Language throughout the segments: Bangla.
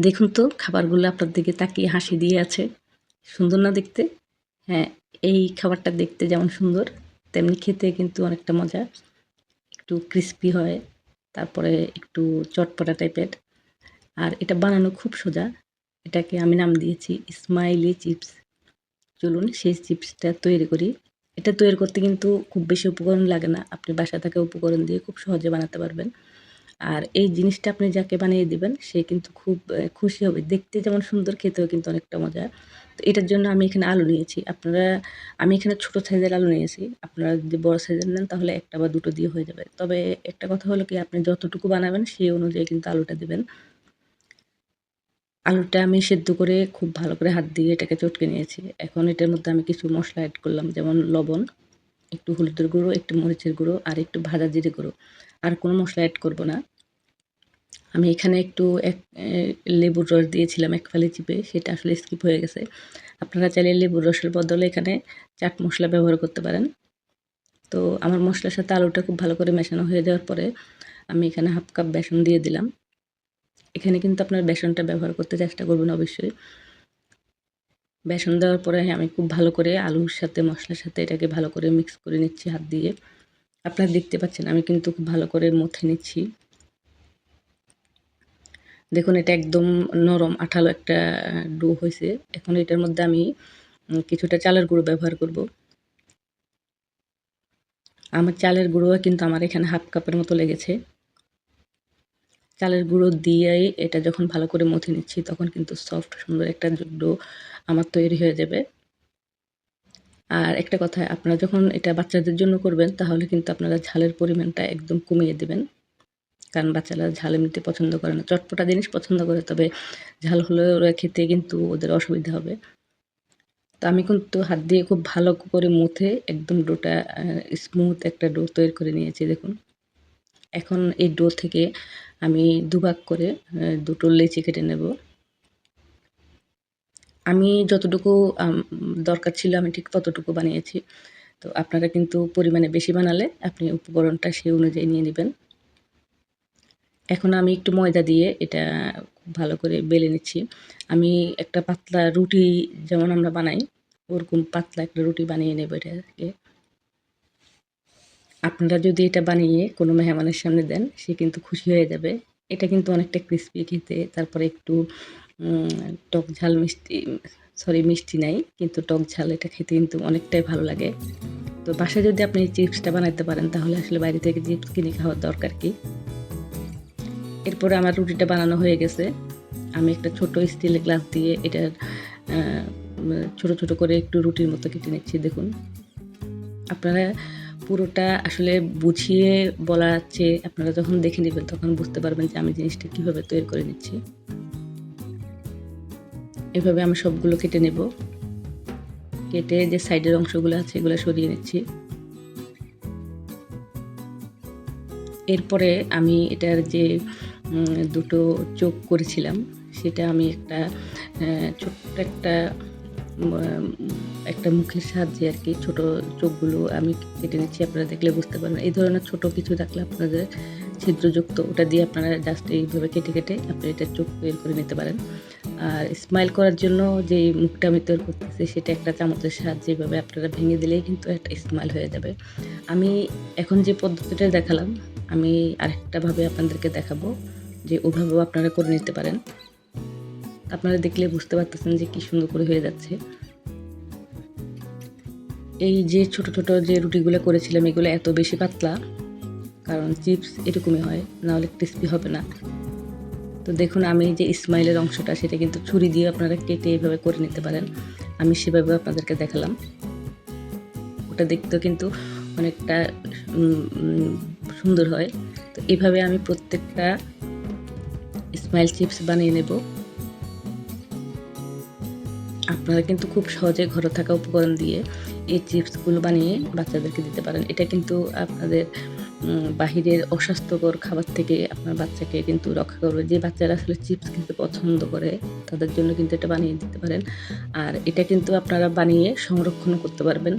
দেখুন তো খাবারগুলো আপনার দিকে তাকিয়ে হাসি দিয়ে আছে। সুন্দর না দেখতে? হ্যাঁ, এই খাবারটা দেখতে যেমন সুন্দর, তেমনি খেতে কিন্তু অনেকটা মজা। একটু ক্রিসপি হয়, তারপরে একটু চটপটা টাইপের। আর এটা বানানো খুব সোজা। এটাকে আমি নাম দিয়েছি স্মাইলি চিপস। চলুন সেই চিপসটা তৈরি করি। এটা তৈরি করতে কিন্তু খুব বেশি উপকরণ লাগে না। আপনি বাসায় থাকা উপকরণ দিয়ে খুব সহজে বানাতে পারবেন। আর এই জিনিসটা আপনি যাকে বানিয়ে দিবেন সে কিন্তু খুব খুশি হবে। দেখতে যেমন সুন্দর, খেতেও কিন্তু অনেকটা মজা। তো এটার জন্য আমি এখানে আলু নিয়েছি। আমি এখানে ছোট সাইজের আলু নিয়েছি। আপনারা যদি বড় সাইজের নেন তাহলে ১ টা বা ২ টো দিয়ে হয়ে যাবে। তবে একটা কথা হলো কি, আপনি যতটুকু বানাবেন সেই অনুযায়ী কিন্তু আলুটা দিবেন। আলুটা আমি সেদ্ধ করে খুব ভালো করে হাত দিয়ে এটাকে চটকে নিয়েছি। এখন এটার মধ্যে আমি কিছু মসলা এড করলাম, যেমন লবণ, একটু হলুদের গুঁড়ো, একটু মরিচের গুঁড়ো আর একটু ভাজা জিরে গুঁড়ো। আর কোনো মসলা এড করব না। আমি এখানে একটু লেবুর রস দিয়েছিলাম ১ ফালি চিপে, সেটা আসলে স্কিপ হয়ে গেছে। আপনারা চাইলে লেবুর রসের বদলে এখানে চাট মসলা ব্যবহার করতে পারেন। তো আমার মসলার সাথে আলুটা খুব ভালো করে মেশানো হয়ে যাওয়ার পরে আমি এখানে 1/2 কাপ বেসন দিয়ে দিলাম। এখানে কিন্তু আপনার বেসনটা ব্যবহার করতে চেষ্টা করবেন অবশ্যই। বেসন দেওয়ার পরে আমি খুব ভালো করে আলুর সাথে মসলার সাথে এটাকে ভালো করে মিক্স করে নিচ্ছি হাত দিয়ে। আপনারা দেখতে পাচ্ছেন আমি কিন্তু খুব ভালো করে মথে নিচ্ছি। দেখুন এটা একদম নরম আঠালো একটা ডো হইছে। এখন এটার মধ্যে আমি কিছুটা চালের গুঁড়ো ব্যবহার করব। আমার চালের গুঁড়ো কিন্তু আমার এখানে 1/2 কাপের মতো লেগেছে। চালের গুঁড়ো দিয়েই এটা যখন ভালো করে মথে নিচ্ছি তখন কিন্তু সফট সুন্দর একটা ডো আমার তৈরি হয়ে যাবে। আর একটা কথা, আপনারা যখন এটা বাচ্চাদের জন্য করবেন তাহলে কিন্তু আপনারা ঝালের পরিমাণটা একদম কমিয়ে দিবেন। কারণ বাচ্চারা ঝাল এমনিতে পছন্দ করে না। চটপটা জিনিস পছন্দ করে, তবে ঝাল হলে ওরা খেতে কিন্তু ওদের অসুবিধা হবে। তো আমি কিন্তু হাত দিয়ে খুব ভালো করে মুথে একদম ডোটা স্মুথ একটা ডো তৈরি করে নিয়েছি দেখুন। এখন এই ডো থেকে আমি দুভাগ করে ২ টো লেচি কেটে নেব। আমি যতটুকু দরকার ছিল আমি ঠিক ততটুকু বানিয়েছি। তো আপনারা কিন্তু পরিমাণে বেশি বানালে আপনি উপকরণটা সেই অনুযায়ী নিয়ে নিবেন। এখন আমি একটু ময়দা দিয়ে এটা খুব ভালো করে বেলে নিচ্ছি। আমি একটা পাতলা রুটি যেমন আমরা বানাই, ওরকম পাতলা একটা রুটি বানিয়ে নেব এটাকে। আপনারা যদি এটা বানিয়ে কোনো মেহমানের সামনে দেন, সে কিন্তু খুশি হয়ে যাবে। এটা কিন্তু অনেকটা ক্রিসপি খেতে, তারপরে একটু টক ঝাল মিষ্টি, সরি মিষ্টি নাই, কিন্তু টক ঝাল এটা খেতে কিন্তু অনেকটাই ভালো লাগে। তো বাসায় যদি আপনি এই চিপসটা বানাইতে পারেন তাহলে আসলে বাইরে থেকে চিপস কিনে খাওয়ার দরকার কি? এরপরে আমার রুটিটা বানানো হয়ে গেছে। আমি একটা ছোট স্টিলের গ্লাস দিয়ে এটার আ ছোট, ছোট করে একটু রুটির মতো কেটে নিচ্ছি দেখুন। আপনারা পুরোটা আসলে বুঝিয়ে বলার চেয়ে আপনারা যখন দেখে নিবেন তখন বুঝতে পারবেন যে আমি জিনিসটা কিভাবে তৈরি করে নিচ্ছি। এভাবে আমি সবগুলো কেটে নেব। কেটে যে সাইডের অংশগুলো আছে এগুলো সরিয়ে নিচ্ছি। এরপরে আমি এটার যে ২ টো চোখ করেছিলাম সেটা আমি একটা ছোট্ট একটা মুখের সাহায্যে আরকি ছোট চোখগুলো আমি কেটে নিচ্ছি। আপনারা দেখলে বুঝতে পারবেন। এই ধরনের ছোট কিছু থাকলে আপনাদের ছিদ্রযুক্ত, ওটা দিয়ে আপনারা জাস্ট এইভাবে কেটে, কেটে আপনি এটার চোখ বের করে নিতে পারেন। আর স্মাইল করার জন্য যেই মুখটা আমি তৈরি করতেছি সেটা একটা চামচের সাহায্যে এভাবে আপনারা ভেঙে দিলেই কিন্তু একটা স্মাইল হয়ে যাবে। আমি এখন যে পদ্ধতিটা দেখালাম, আমি আরেকটাভাবে আপনাদেরকে দেখাবো যে ওভাবেও আপনারা করে নিতে পারেন। আপনারা দেখলে বুঝতে পারতেছেন যে কি সুন্দর করে হয়ে যাচ্ছে। এই যে ছোট, ছোট যে রুটিগুলো করেছিলাম এগুলো এত বেশি পাতলা, কারণ চিপস এরকমই হয়, নাহলে ক্রিসপি হবে না। তো দেখুন আমি যে স্মাইলের অংশটা সেটা কিন্তু ছুরি দিয়ে আপনারা কেটে এভাবে করে নিতে পারেন। আমি সেভাবে আপনাদেরকে দেখালাম। ওটা দেখতেও কিন্তু অনেকটা উম উম সুন্দর হয়। তো এভাবে আমি প্রত্যেকটা স্মাইল চিপস বানিয়ে নেব। আপনারা কিন্তু খুব সহজে ঘরে থাকা উপকরণ দিয়ে এই চিপসগুলো বানিয়ে বাচ্চাদেরকে দিতে পারেন। এটা কিন্তু আপনাদের বাহিরের অস্বাস্থ্যকর খাবার থেকে আপনার বাচ্চাকে কিন্তু রক্ষা করবে। যে বাচ্চারা আসলে চিপস খেতে পছন্দ করে তাদের জন্য কিন্তু এটা বানিয়ে দিতে পারেন। আর এটা কিন্তু আপনারা বানিয়ে সংরক্ষণও করতে পারবেন।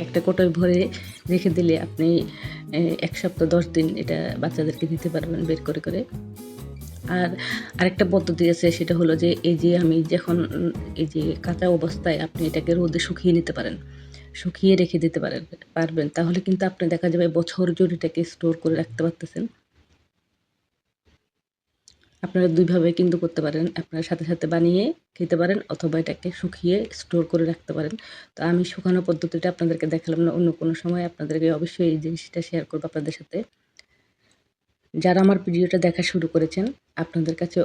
একটা কৌটোয় ভরে রেখে দিলে আপনি ১ সপ্তাহ ১০ দিন এটা বাচ্চাদেরকে দিতে পারবেন বের করে, করে। আর আরেকটা পদ্ধতি আছে, সেটা হলো যে এই যে আমি যখন এই যে কাঁচা অবস্থায় আপনি এটাকে রোদে শুকিয়ে নিতে পারেন, শুকিয়ে রেখে দিতে পারবেন। তাহলে কিন্তু আপনি দেখা যাবে বছর জুড়ে এটাকে স্টোর করে রাখতে পারতেছেন। আপনারা ২ ভাবে কিন্তু করতে পারেন। আপনারা সাথে, সাথে বানিয়ে খেতে পারেন অথবা এটাকে শুকিয়ে স্টোর করে রাখতে পারেন। তো আমি শুকানো পদ্ধতিটা আপনাদেরকে দেখালাম না। অন্য কোনো সময় আপনাদেরকে অবশ্যই এই জিনিসটা শেয়ার করব আপনাদের সাথে। যারা আমার ভিডিওটা দেখা শুরু করেছেন, আপনাদের কাছে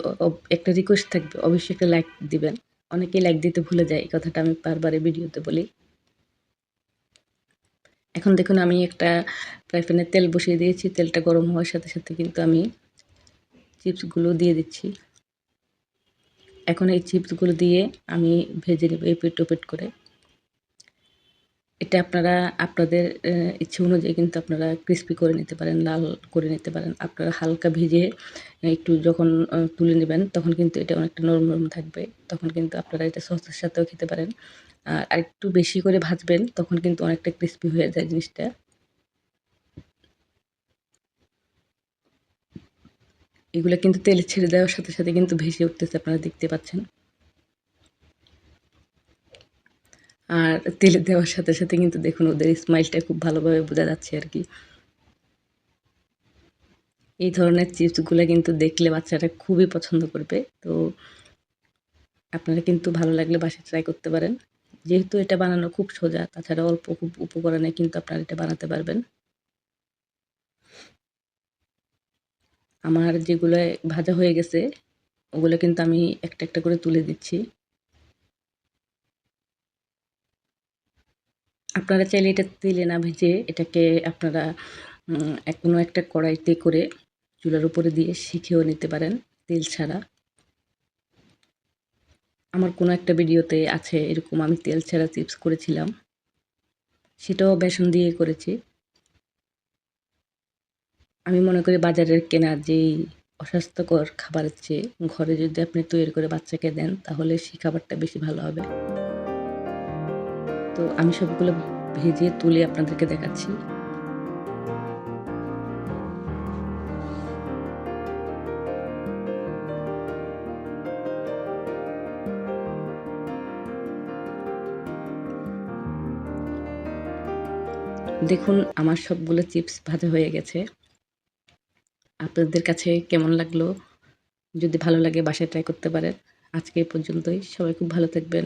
একটা রিকোয়েস্ট থাকবে, অবশ্যই একটা লাইক দিবেন। অনেকেই লাইক দিতে ভুলে যায়। এই কথাটা আমি বারবার এই ভিডিওতে বলি। এখন দেখুন আমি একটা ফ্রাই প্যানে তেল বসিয়ে দিয়েছি। তেলটা গরম হওয়ার সাথে, সাথে কিন্তু আমি চিপসগুলো দিয়ে দিচ্ছি। এখন এই চিপসগুলো দিয়ে আমি ভেজে নেব এপিঠ-ওপিঠ করে। এটা আপনারা আপনাদের ইচ্ছে অনুযায়ী কিন্তু আপনারা ক্রিস্পি করে নিতে পারেন, লাল করে নিতে পারেন। আপনারা হালকা ভেজে একটু যখন তুলে নেবেন, তখন কিন্তু এটা অনেকটা নরম, নরম থাকবে। তখন কিন্তু আপনারা এটা সসের সাথেও খেতে পারেন। আর আরেকটু বেশি করে ভাজবেন, তখন কিন্তু অনেকটা ক্রিস্পি হয়ে যায় জিনিসটা। এগুলা কিন্তু তেলে ছেড়ে দেওয়ার সাথে, সাথে কিন্তু ভেসে উঠতেছে, আপনারা দেখতে পাচ্ছেন। আর তেলে দেওয়ার সাথে, সাথে কিন্তু দেখুন ওদের স্মাইলটা খুব ভালোভাবে বোঝা যাচ্ছে আরকি। এই ধরনের চিপসগুলা কিন্তু দেখলে বাচ্চারা খুবই পছন্দ করবে। তো আপনারা কিন্তু ভালো লাগলে বাসায় ট্রাই করতে পারেন। যেহেতু এটা বানানো খুব সোজা, তাছাড়া অল্প খুব উপকরণে কিন্তু আপনারা এটা বানাতে পারবেন। আমার যেগুলো ভাজা হয়ে গেছে, ওগুলো কিন্তু আমি একটা, একটা করে তুলে দিচ্ছি। আপনারা চাইলে এটা তেলে না ভেজে এটাকে আপনারা কোনো একটা কড়াইতে করে চুলার উপরে দিয়ে সেঁকেও নিতে পারেন তেল ছাড়া। আমার কোনো একটা ভিডিওতে আছে এরকম আমি তেল ছাড়া চিপস করেছিলাম। সেটাও বেসন দিয়ে করেছি। আমি মনে করি বাজারের কেনা যেই অস্বাস্থ্যকর খাবারের চেয়ে ঘরে যদি আপনি তৈরি করে বাচ্চাকে দেন, তাহলে সেই খাবারটা বেশি ভালো হবে। তো আমি সবগুলো ভেজে তুলে আপনাদেরকে দেখাচ্ছি। দেখুন আমার সবগুলো চিপস ভাজা হয়ে গেছে। আপনাদের কাছে কেমন লাগলো? যদি ভালো লাগে বাসায় ট্রাই করতে পারেন। আজকে এই পর্যন্তই। সবাই খুব ভালো থাকবেন।